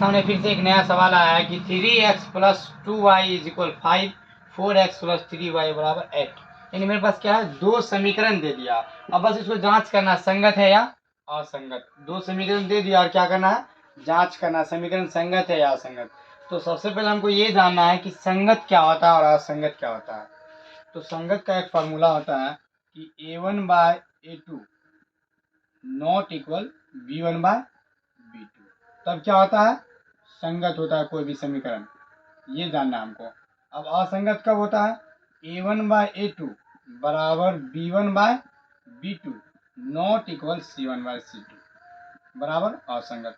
सामने फिर से एक नया सवाल आया है कि 3x plus 2y is equal 5, 4x plus 3y बराबर 8। यानी मेरे पास क्या है, दो समीकरण दे दिया। अब बस इसको जांच करना संगत है या असंगत। दो समीकरण दे दिया और क्या करना है, जांच करना समीकरण संगत है या असंगत। तो सबसे पहले हमको ये जानना है कि संगत क्या होता है और असंगत क्या होता है। तो संगत का एक फार्मूला होता है कि a1 bye a2 not equal b1 bye b2। तब क्या होता है, संगत होता है कोई भी समीकरण, ये जानना है हमको। अब असंगत कब होता है, a1 बाय a2 बराबर b1 bye b2 not equal c1 bye c2 बराबर असंगत।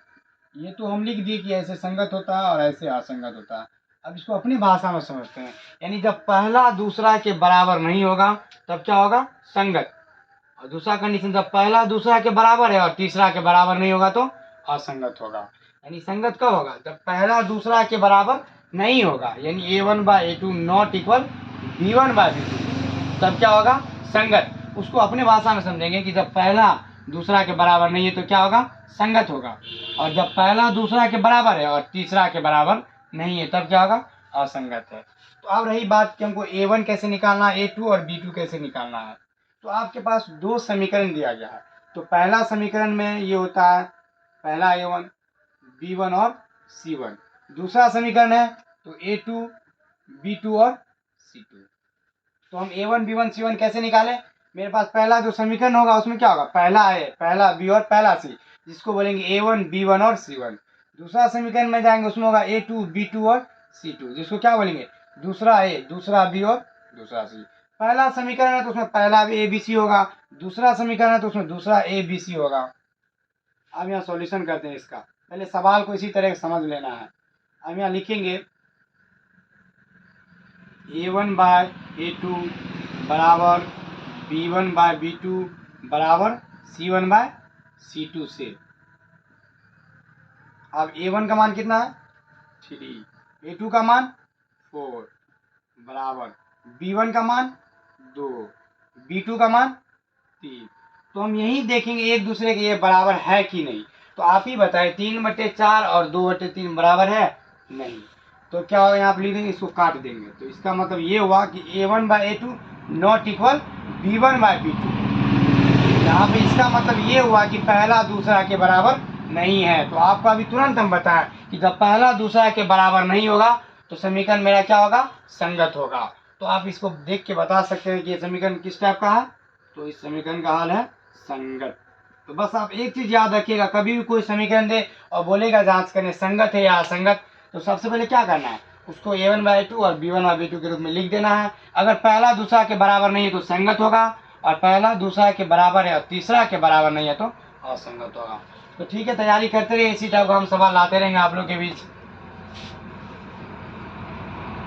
ये तो हम लिख दिए कि ऐसे संगत होता है और ऐसे असंगत होता है। अब इसको अपनी भाषा में समझते हैं। यानी जब पहला दूसरा के बराबर नहीं होगा तब क्या होगा, संगत। और दूसरा कंडीशन, जब पहला दूसरा के बराबर है और तीसरा के बराबर नहीं होगा तो असंगत होगा। यानी संगत कब होगा, जब पहला दूसरा के बराबर नहीं होगा, यानी a1 bye a2 not equal b1 bye b2, तब क्या होगा, संगत। उसको अपने भाषा में समझेंगे कि जब पहला दूसरा के बराबर नहीं है तो क्या होगा, संगत होगा। और जब पहला दूसरा के बराबर है और तीसरा के बराबर नहीं है तब क्या होगा, असंगत है। तो अब रही बात कि हमको a1 कैसे निकालना है, a2 और b2 कैसे निकालना है। तो आपके पास दो समीकरण दिया गया है। तो पहला समीकरण में ये होता है पहला a1 b1 और c1। दूसरा समीकरण है तो a2 b2 और c2। तो हम a1 b1 c1 कैसे निकालें, मेरे पास पहला जो समीकरण होगा उसमें क्या होगा, पहला a पहला b और पहला c, जिसको बोलेंगे a1 b1 और c1। दूसरा समीकरण में जाएंगे उसमें होगा a2 b2 और c2, जिसको क्या बोलेंगे, दूसरा a दूसरा b और दूसरा c। पहला समीकरण है तो उसमें पहला a b c होगा, दूसरा समीकरण है तो उसमें दूसरा a b c होगा। अब यहाँ सॉल्यूशन करते हैं इसका, पहले सवाल को इसी तरह समझ लेना है। अब यहाँ लिखेंगे a1 बाय a2 बराबर b1 बाय b2 बराबर c1 बाय c2 से। अब a1 का मान कितना है 3, a2 का मान 4 बराबर b1 का मान 2, b2 का मान 3। तो हम यही देखेंगे एक दूसरे के ये बराबर है कि नहीं। तो आप ही बताएं, 3/4 और 2/3 बराबर है नहीं, तो क्या होगा, यहाँ पर लिख देंगे, इसको काट देंगे। तो इसका मतलब ये हुआ कि a1 bye a2 not equal b1 bye b2। यहाँ पे इसका मतलब ये हुआ कि पहला दूसरा के बराबर नहीं है। तो आपको अभी तुरंत हम बताएं कि जब पहला दूसरा के बराबर नहीं होगा तो समीकरण मेरा क्या होगा, संगत होगा। तो आप इसको देख के बता सकते हैं कि ये समीकरण किस टाइप का है। तो इस समीकरण का हल है संगत। तो बस आप एक चीज याद रखिएगा, कभी भी कोई समीकरण दे और बोलेगा जांच करने संगत है या असंगत, तो सबसे पहले क्या करना है, उसको a1 बाय 2 और b1 बाय b2 के रूप में लिख देना है। अगर पहला दूसरा के बराबर नहीं है तो संगत होगा, और पहला दूसरा के बराबर है और तीसरा के बराबर नहीं है तो असंगत होगा। तो ठीक है, तैयारी करते रहिए, इसी टाइप का हम सवाल लाते रहेंगे आप लोग के बीच।